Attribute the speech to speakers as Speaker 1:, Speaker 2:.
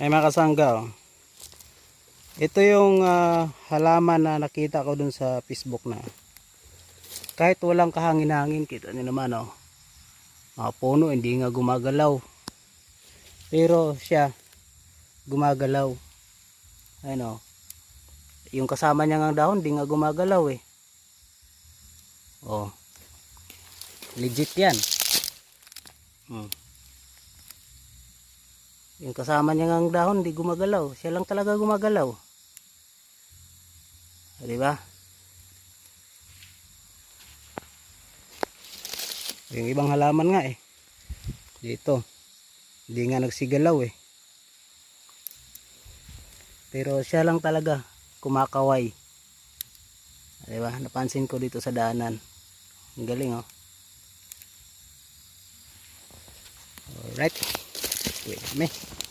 Speaker 1: Ay mga kasangga, oh. Ito yung halaman na nakita ko dun sa Facebook na kahit walang kahangin-hangin, kita niyo naman, oh. Mga puno hindi nga gumagalaw. Pero siya gumagalaw. Ayun, oh. Yung kasama niya ng dahon hindi nga gumagalaw eh. Oh. Legit 'yan. Yung kasama niya ng dahon hindi gumagalaw. Siya lang talaga gumagalaw. Di ba? Yung ibang halaman nga eh. Dito. Hindi nga nagsigalaw eh. Pero siya lang talaga kumakaway. Di ba? Napansin ko dito sa daanan. Ang galing, oh. Alright. Wait, me.